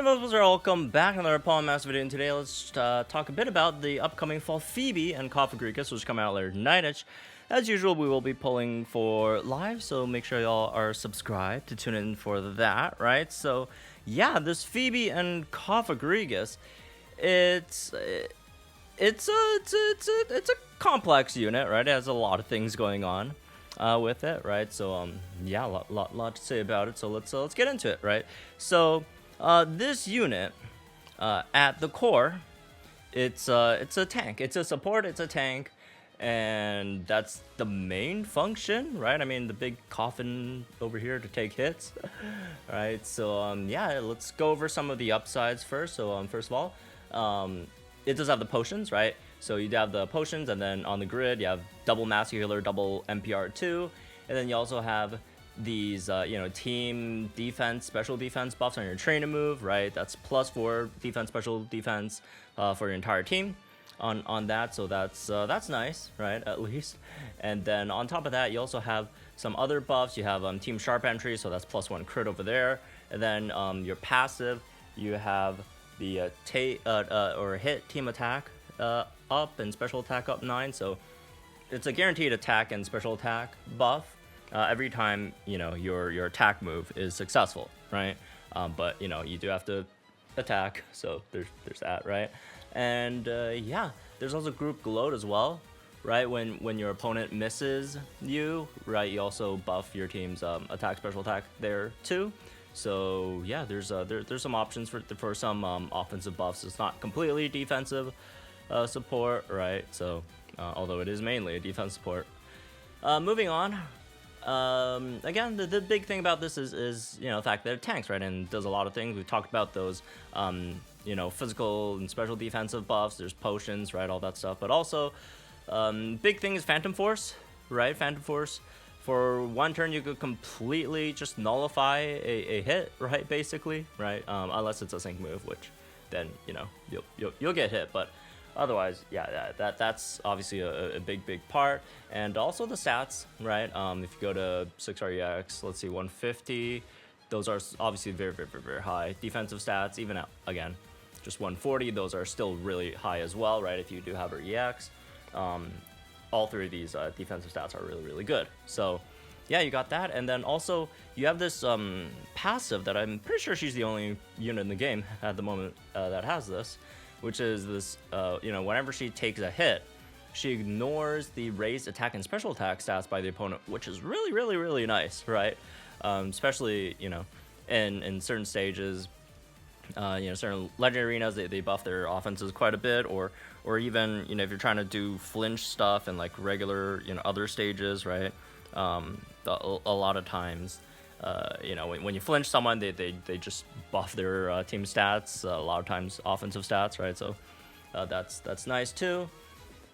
Hey folks, welcome back to another Paul Mass video, and today let's talk a bit about the upcoming fall Phoebe and Cofagrigus, which come out later tonight. As usual, we will be pulling for live, so make sure y'all are subscribed to tune in for that, right? So, yeah, this Phoebe and Cofagrigus, it's a complex unit, right? It has a lot of things going on with it, right? So, yeah, lot to say about it. So let's get into it, right? So, this unit, at the core, it's a tank. It's a support. It's a tank, and that's the main function, right? I mean, the big coffin over here to take hits, right? So yeah, let's go over some of the upsides first. So first of all, it does have the potions, right? So you have the potions, and then on the grid you have double Master Healer, double MPR2, and then you also have these team defense, special defense buffs on your trainer move, right? That's +4 defense, special defense for your entire team on that. So that's nice, right? At least. And then on top of that, you also have some other buffs. You have team sharp entry, so that's +1 crit over there. And then your passive, you have the hit team attack up and special attack up 9. So it's a guaranteed attack and special attack buff every time your attack move is successful, right? But you do have to attack, so there's that, right? And yeah, there's also group gloat as well, right? When your opponent misses you, right, you also buff your team's attack, special attack there too. So yeah, there's some options for some offensive buffs. It's not completely defensive support, right? So although it is mainly a defense support. Moving on. Again, the big thing about this is the fact that it tanks, right, and does a lot of things. We've talked about those physical and special defensive buffs. There's potions, right, all that stuff. But also, big thing is Phantom Force, right? Phantom Force, for one turn you could completely just nullify a hit, right, basically, right? Unless it's a sync move, which then you'll get hit, but otherwise, yeah, that's obviously a big part. And also the stats, right? If you go to 6REX, let's see, 150, those are obviously very high defensive stats. Even at, again, just 140, those are still really high as well, right? If you do have her EX, all three of these defensive stats are really good. So yeah, you got that. And then also you have this passive that I'm pretty sure she's the only unit in the game at the moment that has this, which is this, whenever she takes a hit, she ignores the raised attack and special attack stats by the opponent, which is really nice, right? Especially, in certain stages, certain legendary arenas, they buff their offenses quite a bit, or even, if you're trying to do flinch stuff in like regular, other stages, right? A lot of times, when you flinch someone, they just buff their team stats, a lot of times offensive stats, right? So that's nice too.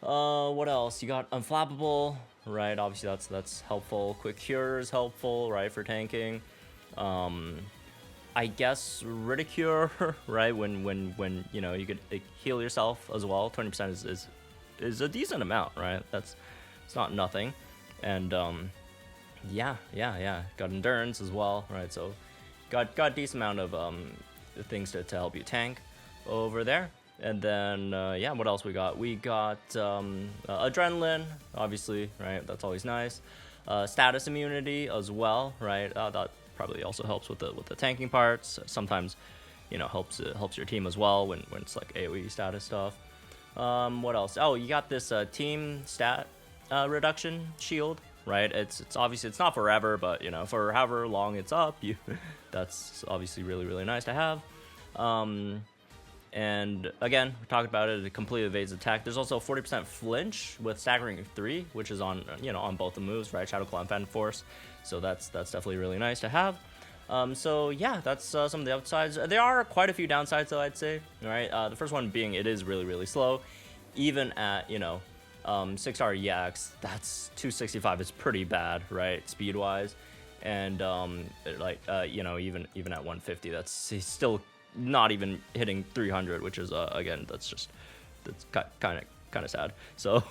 What else? You got Unflappable, right? Obviously that's helpful. Quick Cure is helpful, right, for tanking. I guess Ridicure, right? When you could heal yourself as well. 20% is a decent amount, right? It's not nothing. And yeah. Got Endurance as well, right? So got a decent amount of things to help you tank over there. And then yeah, what else we got? We got Adrenaline, obviously, right? That's always nice. Status immunity as well, right? That probably also helps with the tanking parts. Sometimes, helps your team as well when it's like AoE status stuff. What else? Oh, you got this team stat reduction shield, right? It's obviously it's not forever, but for however long it's up, that's obviously really nice to have. And again, we talked about it. It completely evades attack. There's also 40% flinch with staggering 3, which is on on both the moves, right? Shadow Claw and Phantom Force. So that's definitely really nice to have. So yeah, that's some of the upsides. There are quite a few downsides, though, I'd say. Right. The first one being it is really slow, even at 6R EX. That's 265 is pretty bad, right? Speed wise, and even at 150, that's still not even hitting 300, which is again that's kind of sad. So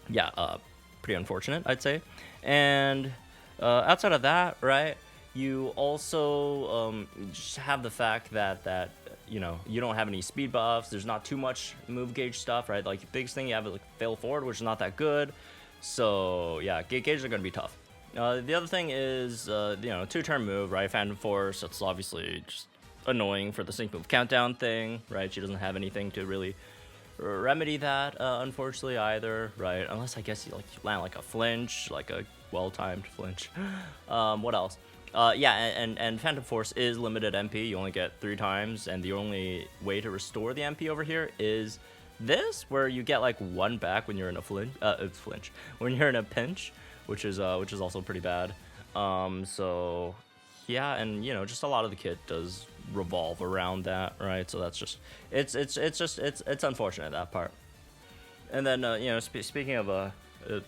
yeah, pretty unfortunate, I'd say. And outside of that, right, You also just have the fact that you don't have any speed buffs. There's not too much move gauge stuff, right? Like the biggest thing you have is like fail forward, which is not that good. So yeah, gauges are gonna be tough. The other thing is 2-turn move, right? Phantom Force. That's obviously just annoying for the sync move countdown thing, right? She doesn't have anything to really remedy that, unfortunately, either, right? Unless I guess you land like a flinch, like a well-timed flinch. What else? Yeah, and Phantom Force is limited MP. You only get 3 times, and the only way to restore the MP over here is this, where you get like 1 back when you're in a flinch, when you're in a pinch, which is also pretty bad. So yeah, and just a lot of the kit does revolve around that, right? So that's just it's unfortunate, that part. And then speaking of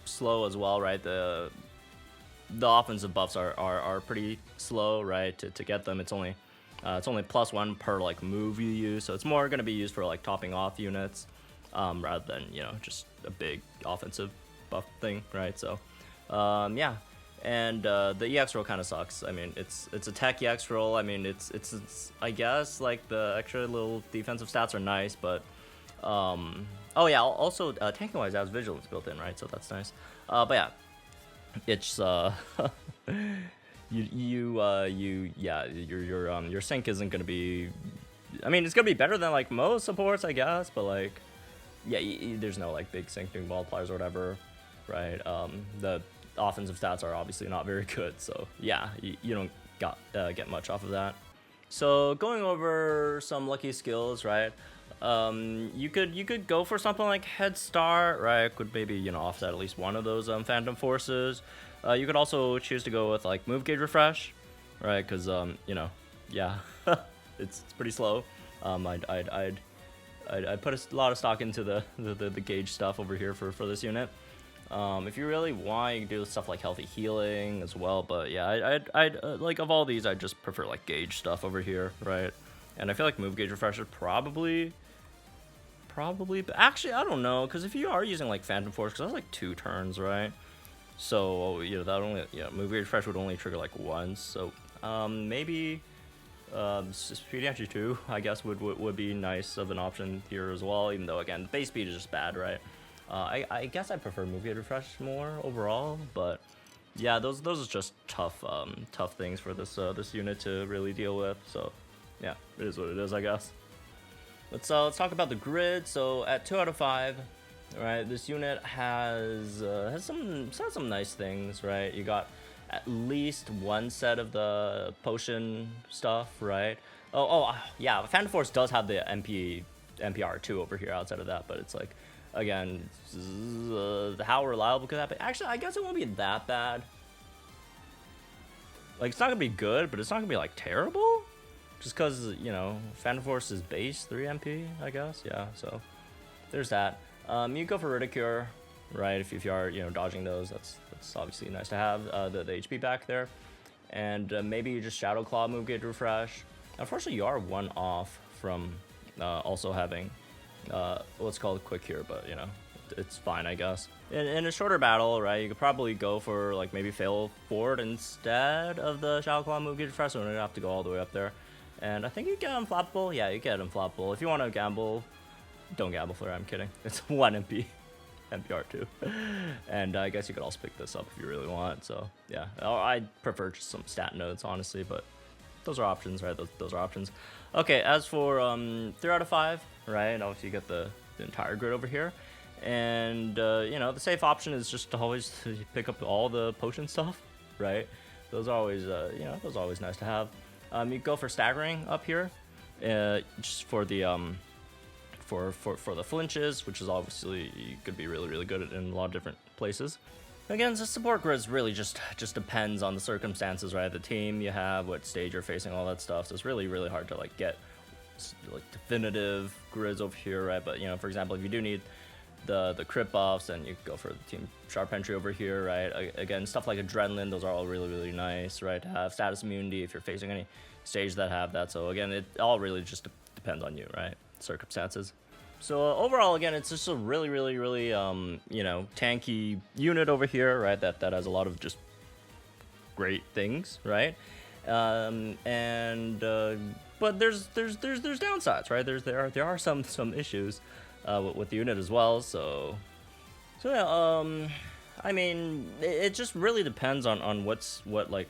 slow as well, right? The offensive buffs are pretty slow, right? To get them, it's only +1 per like move you use, so it's more going to be used for like topping off units, rather than just a big offensive buff thing, right? So yeah. And the EX roll kind of sucks. I mean, it's a tech EX roll. I mean, it's I guess like the extra little defensive stats are nice, but oh yeah, also tanking wise, it has vigilance built in, right? So that's nice. But yeah, it's your sync isn't gonna be. I mean, it's gonna be better than like most supports, I guess, but like yeah, there's no like big sync doing multipliers or whatever, right? The offensive stats are obviously not very good, so yeah, you don't get much off of that. So going over some lucky skills, right? You could go for something like Head Start, right? Could maybe offset at least one of those Phantom Forces. You could also choose to go with like Move Gauge Refresh, right? Because yeah, it's pretty slow. I'd put a lot of stock into the gauge stuff over here for this unit. If you really want, you can do stuff like healthy healing as well, but yeah, I'd like of all these, I just prefer like gauge stuff over here, right? And I feel like Move Gauge Refresh is probably, but actually I don't know, because if you are using like Phantom Force, because that's like 2 turns, right? So that only Move Gauge Refresh would only trigger like once, so maybe Speed Entry 2, I guess would be nice of an option here as well, even though again base speed is just bad, right? I guess I prefer Move Gauge Refresh more overall, but yeah, those are just tough things for this unit to really deal with. So yeah, it is what it is, I guess. Let's talk about the grid. So at 2 out of 5, right, this unit has some nice things, right? You got at least 1 set of the potion stuff, right? Oh yeah, Phantom Force does have the NPR2 over here outside of that, but it's like, again, how reliable could that be? Actually, I guess it won't be that bad. Like, it's not gonna be good, but it's not gonna be like terrible, just because Phantom Force is base 3 MP, I guess. Yeah, so there's that. You go for Ridicure, right? If you are dodging those, that's obviously nice to have the HP back there, and maybe you just Shadow Claw Move Gauge Refresh. Unfortunately, you are 1 off from also having what's called Quick Cure, but it's fine, I guess. In a shorter battle, right, you could probably go for like maybe Fail Forward instead of the Shadow Claw Move Gauge Refresh, so you don't have to go all the way up there. And I think you get Unflappable. Yeah, you get Unflappable. If you want to gamble, don't gamble for it. I'm kidding. It's 1 MP. NPR2. And I guess you could also pick this up if you really want. So yeah, I prefer just some stat nodes, honestly, but those are options, right? Those are options. Okay, as for 3 out of 5, right? Obviously you get the entire grid over here. And the safe option is just to always pick up all the potion stuff, right? Those are always those are always nice to have. You go for staggering up here, just for the for the flinches, which is obviously could be really good in a lot of different places. Again, the support grids really just depends on the circumstances, right? The team you have, what stage you're facing, all that stuff. So it's really hard to like get like definitive grids over here, right? But for example, if you do need the crit buffs, and you go for the team sharp entry over here, right? Again, stuff like Adrenaline, those are all really nice, right? To have status immunity if you're facing any stage that have that. So again, it all really just depends on you, right? Circumstances. So overall, again, it's just a really tanky unit over here, right? That has a lot of just great things, right? But there's downsides, right? There are some issues with the unit as well. So yeah, I mean, it just really depends on what like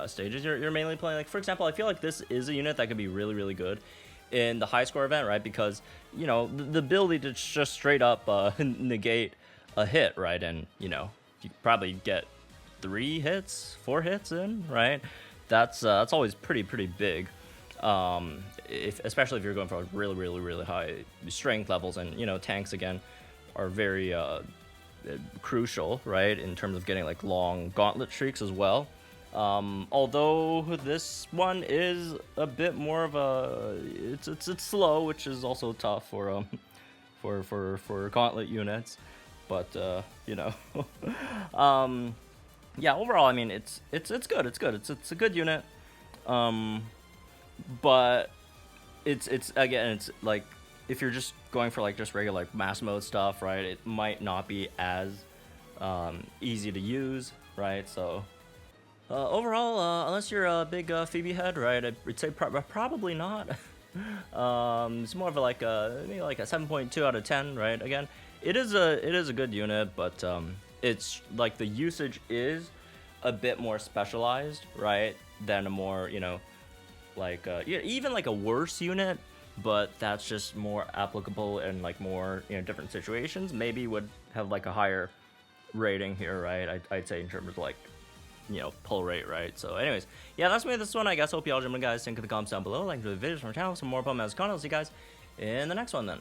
stages you're mainly playing. Like for example, I feel like this is a unit that could be really good in the high score event, right? Because you know the ability to just straight up negate a hit, right? And you know you probably get 3 hits, 4 hits in, right? That's always pretty big. Especially if you're going for like really high strength levels, and you know tanks again are very crucial, right, in terms of getting like long gauntlet streaks as well. Although this one is a bit more of a it's slow, which is also tough for for gauntlet units, but you know, yeah. Overall, I mean, it's good. It's a good unit, but it's again, it's like if you're just going for like just regular like mass mode stuff, right? It might not be as easy to use, right? So. Overall, unless you're a big Phoebe head, right, I'd say probably not. It's more of a, like maybe like a 7.2 out of 10, right? Again, it is a good unit, but it's like the usage is a bit more specialized, right, than a more, you know, like yeah, even like a worse unit, but that's just more applicable in like more, you know, different situations. Maybe would have like a higher rating here, right? I'd say in terms of like, you know, pull rate, right? So anyways, yeah, that's me this one, I guess. Hope you all gentlemen guys think in the comments down below, like the videos from our channel, some more Pokemon content. I'll see you guys in the next one then.